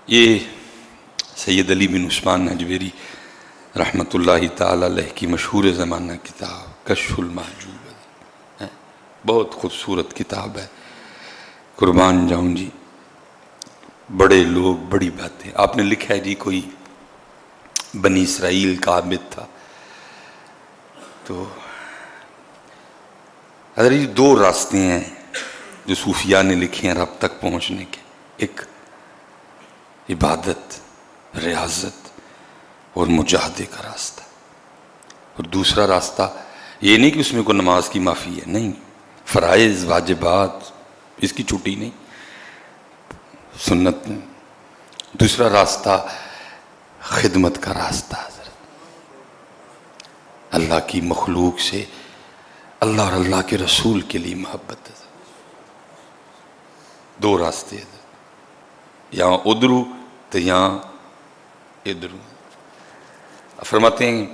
یہ سید علی بن عثمان نجویری رحمۃ اللہ تعالی علیہ کی مشہور زمانہ کتاب کشف المحجوب ہے، بہت خوبصورت کتاب ہے، قربان جاؤں جی، بڑے لوگ بڑی باتیں۔ آپ نے لکھا ہے جی کوئی بنی اسرائیل کا عابد تھا، تو حضرت جی دو راستے ہیں جو صوفیاء نے لکھے ہیں رب تک پہنچنے کے، ایک عبادت، ریاضت اور مجاہدے کا راستہ، اور دوسرا راستہ یہ نہیں کہ اس میں کوئی نماز کی معافی ہے، نہیں، فرائض واجبات اس کی چھٹی نہیں، سنت نہیں۔ دوسرا راستہ خدمت کا راستہ، حضرت اللہ کی مخلوق سے اللہ اور اللہ کے رسول کے لیے محبت ہے۔ دو راستے ہیں، یہاں ادھرو تو یہاں ادھرو۔ فرماتے ہیں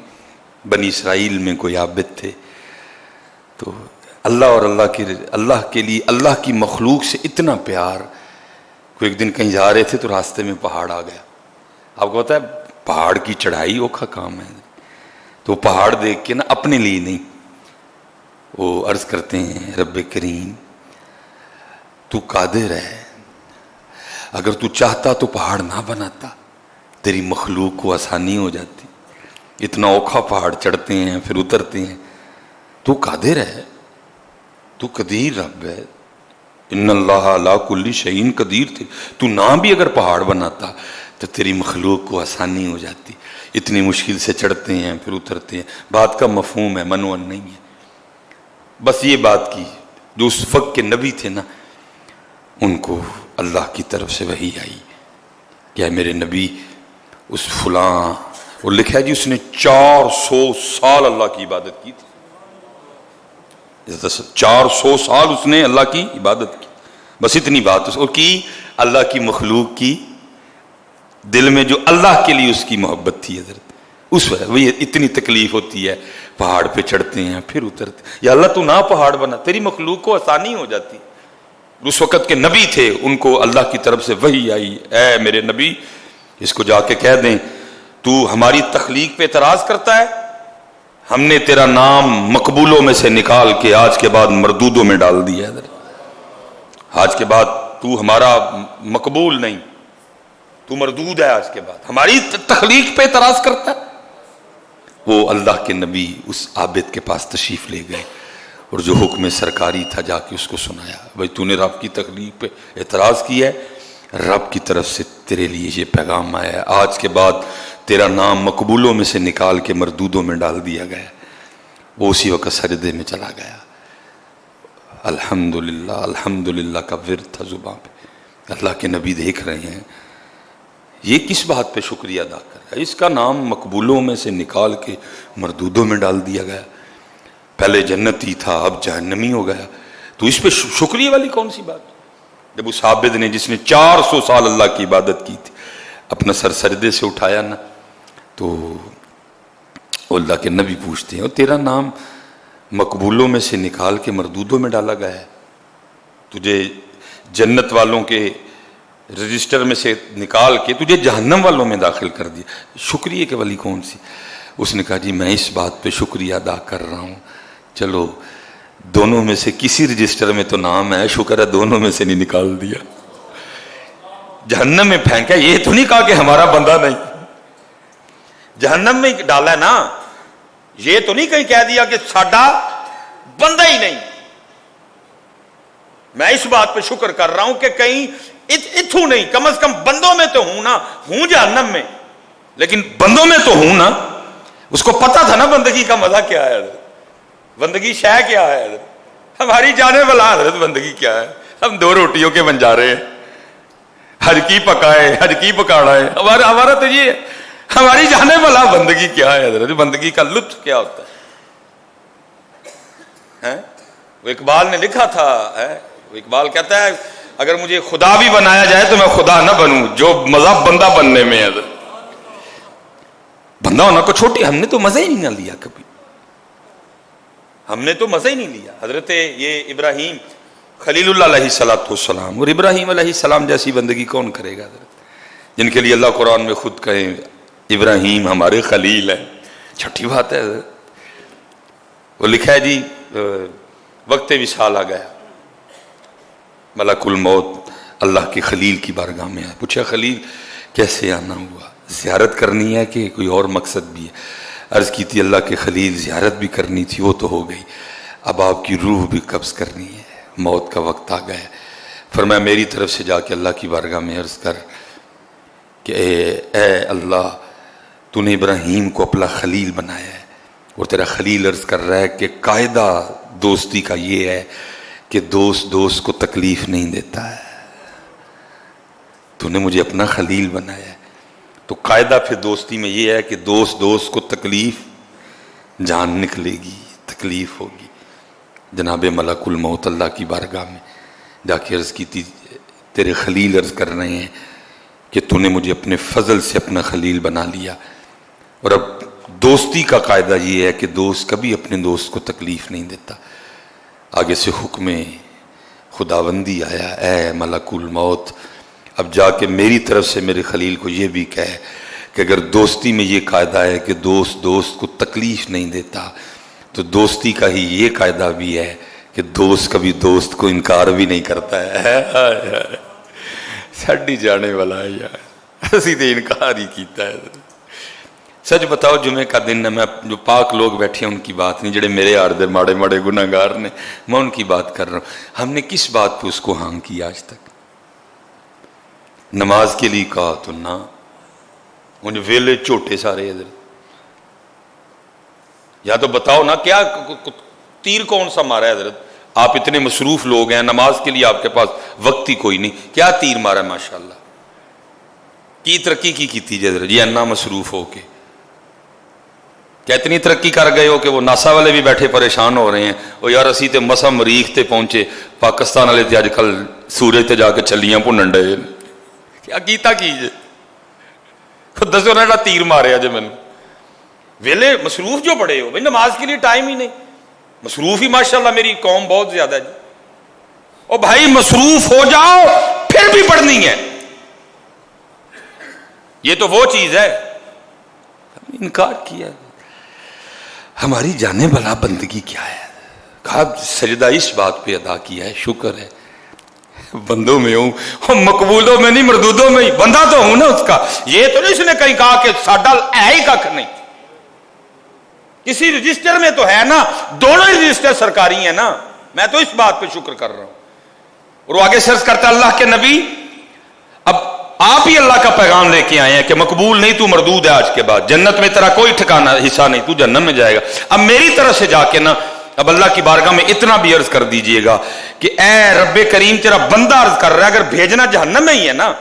بنی اسرائیل میں کوئی عابد تھے، تو اللہ اور اللہ کے لیے اللہ کی مخلوق سے اتنا پیار، کوئی ایک دن کہیں جا رہے تھے تو راستے میں پہاڑ آ گیا۔ آپ کو پتا ہے پہاڑ کی چڑھائی اوکھا کام ہے، تو پہاڑ دیکھ کے نا اپنے لیے نہیں، وہ عرض کرتے ہیں رب کریم تو قادر ہے، اگر تو چاہتا تو پہاڑ نہ بناتا، تیری مخلوق کو آسانی ہو جاتی، اتنا اوکھا پہاڑ چڑھتے ہیں پھر اترتے ہیں، تو قادر ہے، تو قدیر رب ہے، ان اللہ علی کل شیء قدیر تھے، تو نہ بھی اگر پہاڑ بناتا تو تیری مخلوق کو آسانی ہو جاتی، اتنی مشکل سے چڑھتے ہیں پھر اترتے ہیں۔ بات کا مفہوم ہے، منون نہیں ہے، بس یہ بات کی جو اس وقت کے نبی تھے نا، ان کو اللہ کی طرف سے وحی آئی، کیا میرے نبی اس فلاں، اور لکھا ہے جی اس نے 400 سال اللہ کی عبادت کی تھی، 400 سال اس نے اللہ کی عبادت کی، بس اتنی بات اور کی، اللہ کی مخلوق کی دل میں جو اللہ کے لیے اس کی محبت تھی حضرت، اس وقت وہی اتنی تکلیف ہوتی ہے، پہاڑ پہ چڑھتے ہیں پھر اترتے، یا اللہ تو نہ پہاڑ بنا، تیری مخلوق کو آسانی ہو جاتی۔ اس وقت کے نبی تھے، ان کو اللہ کی طرف سے وحی آئی، اے میرے نبی اس کو جا کے کہہ دیں تو ہماری تخلیق پہ اعتراض کرتا ہے، ہم نے تیرا نام مقبولوں میں سے نکال کے آج کے بعد مردودوں میں ڈال دیا ہے، آج کے بعد تو ہمارا مقبول نہیں، تو مردود ہے، آج کے بعد ہماری تخلیق پہ اعتراض کرتا ہے۔ وہ اللہ کے نبی اس عابد کے پاس تشریف لے گئے اور جو حکم سرکاری تھا جا کے اس کو سنایا، بھائی تو نے رب کی تخلیق پہ اعتراض کیا ہے، رب کی طرف سے تیرے لیے یہ پیغام آیا ہے، آج کے بعد تیرا نام مقبولوں میں سے نکال کے مردودوں میں ڈال دیا گیا۔ وہ اسی وقت سجدے میں چلا گیا۔ الحمدللہ الحمدللہ کا ورد تھا زباں پہ، اللہ کے نبی دیکھ رہے ہیں یہ کس بات پہ شکریہ ادا کر رہا ہے، اس کا نام مقبولوں میں سے نکال کے مردودوں میں ڈال دیا گیا، پہلے جنتی تھا اب جہنمی ہو گیا، تو اس پہ شکریہ والی کون سی بات؟ جب اس عابد نے جس نے 400 سال اللہ کی عبادت کی تھی اپنا سر سجدے سے اٹھایا نا، تو اللہ کے نبی پوچھتے ہیں اور تیرا نام مقبولوں میں سے نکال کے مردودوں میں ڈالا گیا ہے، تجھے جنت والوں کے رجسٹر میں سے نکال کے تجھے جہنم والوں میں داخل کر دیا، شکریہ کے والی کون سی؟ اس نے کہا جی میں اس بات پہ شکریہ ادا کر رہا ہوں، چلو دونوں میں سے کسی رجسٹر میں تو نام ہے، شکر ہے دونوں میں سے نہیں نکال دیا، جہنم میں پھینکا، یہ تو نہیں کہا کہ ہمارا بندہ نہیں، جہنم میں ڈالا ہے نا، یہ تو نہیں کہیں کہہ دیا کہ ساڈا بندہ ہی نہیں۔ میں اس بات پہ شکر کر رہا ہوں کہ کہیں اتھو نہیں، کم از کم بندوں میں تو ہوں نا، ہوں جہنم میں لیکن بندوں میں تو ہوں نا۔ اس کو پتا تھا نا بندگی کا مزہ کیا ہے، بندگی شے کیا ہے، ہماری جانے والا حضرت بندگی کیا ہے، ہم 2 روٹیوں کے بنجارے ہیں، حج کی پکائے حج کی پکاڑا ہے، ہمارا تو یہ ہے، ہماری جانے والا بندگی کیا ہے حضرت، بندگی کا لطف کیا ہوتا ہے۔ وہ اقبال نے لکھا تھا، وہ اقبال کہتا ہے اگر مجھے خدا بھی بنایا جائے تو میں خدا نہ بنوں، جو مزہ بندہ بننے میں ہے، بندہ ہونا کو چھوٹی، ہم نے تو مزہ ہی نہیں نہ لیا کبھی، ہم نے تو مزہ ہی نہیں لیا۔ حضرت یہ ابراہیم خلیل اللہ علیہ السلام، اور ابراہیم علیہ السلام جیسی بندگی کون کرے گا حضرت؟ جن کے لیے اللہ قرآن میں خود کہیں ابراہیم ہمارے خلیل ہیں، چھٹی بات ہے۔ وہ لکھا ہے جی وقت وصال آ گیا، ملک الموت اللہ کے خلیل کی بارگاہ میں آیا، پوچھا خلیل کیسے آنا ہوا، زیارت کرنی ہے کہ کوئی اور مقصد بھی ہے؟ عرض کی تھی اللہ کے خلیل زیارت بھی کرنی تھی، وہ تو ہو گئی، اب آپ کی روح بھی قبض کرنی ہے، موت کا وقت آ گیا۔ فرمایا میری طرف سے جا کے اللہ کی بارگاہ میں عرض کر کہ اے اللہ تو نے ابراہیم کو اپنا خلیل بنایا ہے، اور تیرا خلیل عرض کر رہا ہے کہ قاعدہ دوستی کا یہ ہے کہ دوست دوست کو تکلیف نہیں دیتا ہے، تو نے مجھے اپنا خلیل بنایا ہے، تو قاعدہ پھر دوستی میں یہ ہے کہ دوست دوست کو تکلیف جان نکلے گی، تکلیف ہوگی۔ جناب ملک الموت اللہ کی بارگاہ میں جا کے عرض کی تھی تیرے خلیل عرض کر رہے ہیں کہ تو نے مجھے اپنے فضل سے اپنا خلیل بنا لیا، اور اب دوستی کا قاعدہ یہ ہے کہ دوست کبھی اپنے دوست کو تکلیف نہیں دیتا۔ آگے سے حکم خداوندی آیا، اے ملک الموت اب جا کے میری طرف سے میرے خلیل کو یہ بھی کہے کہ اگر دوستی میں یہ قاعدہ ہے کہ دوست دوست کو تکلیف نہیں دیتا، تو دوستی کا ہی یہ قاعدہ بھی ہے کہ دوست کبھی دوست کو انکار بھی نہیں کرتا ہے۔ ساڈی جانے والا ہے یار، اسی تے انکار ہی کیتا ہے۔ سچ بتاؤ جمعے کا دن ہے، میں جو پاک لوگ بیٹھے ہیں ان کی بات نہیں، جڑے میرے آردے ماڑے ماڑے گناہگار نے، میں ان کی بات کر رہا ہوں۔ ہم نے کس بات پہ اس کو ہاں کیا آج تک؟ نماز کے لیے کہا تو نہ، ان ویلے چھوٹے سارے ادھر، یا تو بتاؤ نا کیا تیر کون سا مارا ہے حضرت؟ آپ اتنے مصروف لوگ ہیں، نماز کے لیے آپ کے پاس وقت ہی کوئی نہیں، کیا تیر مارا ہے؟ ماشاءاللہ کی ترقی کی تھی جی حضرت، یہ انا مصروف ہو کے کیا اتنی ترقی کر گئے ہو کہ وہ ناسا والے بھی بیٹھے پریشان ہو رہے ہیں، وہ یار اسی تے مسا مریخ تے پہنچے، پاکستان والے تے اج کل سورج تے جا کے چلیاں بھنن ڈے، کیا کیتا کیجے؟ دسو نا تیر مارے جی مینوں، ویلے مصروف جو بڑے ہو بھائی، نماز کے لیے ٹائم ہی نہیں، مصروف ہی ماشاءاللہ میری قوم بہت زیادہ ہے جی۔ او بھائی مصروف ہو جاؤ پھر بھی پڑھنی ہے، یہ تو وہ چیز ہے، انکار کیا۔ ہماری جانے والا بندگی کیا ہے؟ کہا سجدہ اس بات پہ ادا کیا ہے، شکر ہے بندوں میں ہوں، مقبولوں میں نہیں مردودوں میں ہی، بندہ تو ہوں نا اس کا۔ یہ تو نہیں اس نے کہیں کہا کہ ساڈا ہے ہی کھ نہیں، کسی رجسٹر میں تو ہے نا، دونوں ہی رجسٹر سرکاری ہیں نا، میں تو اس بات پہ شکر کر رہا ہوں۔ اور وہ آگے سرچ کرتا اللہ کے نبی اب آپ ہی اللہ کا پیغام لے کے آئے ہیں کہ مقبول نہیں تو مردود ہے، آج کے بعد جنت میں تیرا کوئی ٹھکانہ حصہ نہیں، تو جہنم میں جائے گا۔ اب میری طرف سے جا کے نا اب اللہ کی بارگاہ میں اتنا بھی عرض کر دیجئے گا کہ اے رب کریم تیرا بندہ عرض کر رہا ہے، اگر بھیجنا جہنم میں ہی ہے نا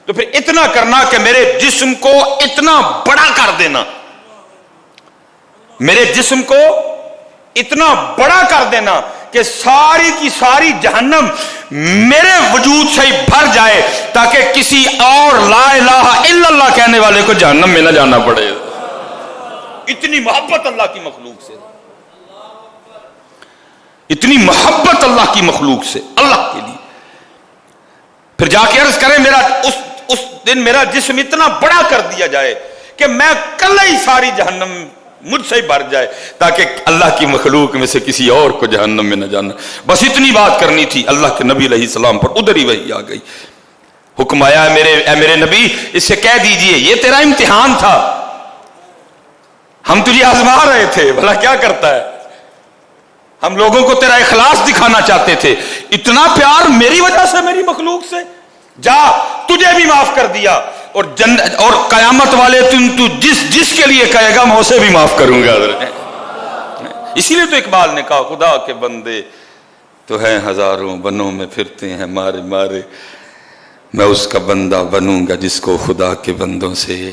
تو پھر اتنا کرنا کہ میرے جسم کو اتنا بڑا کر دینا، میرے جسم کو اتنا بڑا کر دینا کہ ساری کی ساری جہنم میرے وجود سے ہی بھر جائے، تاکہ کسی اور لا الہ الا اللہ کہنے والے کو جہنم میں نہ جانا پڑے۔ اتنی محبت اللہ کی مخلوق سے، اتنی محبت اللہ کی مخلوق سے، اللہ کے لیے۔ پھر جا کے عرض کریں میرا اس دن میرا جسم اتنا بڑا کر دیا جائے کہ میں کل ہی ساری جہنم مجھ سے ہی بھر جائے، تاکہ اللہ کی مخلوق میں سے کسی اور کو جہنم میں نہ جانا۔ بس اتنی بات کرنی تھی، اللہ کے نبی علیہ السلام پر ادھر ہی وحی آ گئی، حکم آیا اے میرے نبی اس سے کہہ دیجئے یہ تیرا امتحان تھا، ہم تجھے آزما رہے تھے، بھلا کیا کرتا ہے، ہم لوگوں کو تیرا اخلاص دکھانا چاہتے تھے، اتنا پیار میری وجہ سے میری مخلوق سے، جا تجھے بھی معاف کر دیا، اور قیامت والے دن تو جس کے لیے کہے گا میں اسے بھی معاف کروں گا۔ اسی لیے تو اقبال نے کہا خدا کے بندے تو ہیں ہزاروں، بنوں میں پھرتے ہیں مارے مارے، میں اس کا بندہ بنوں گا جس کو خدا کے بندوں سے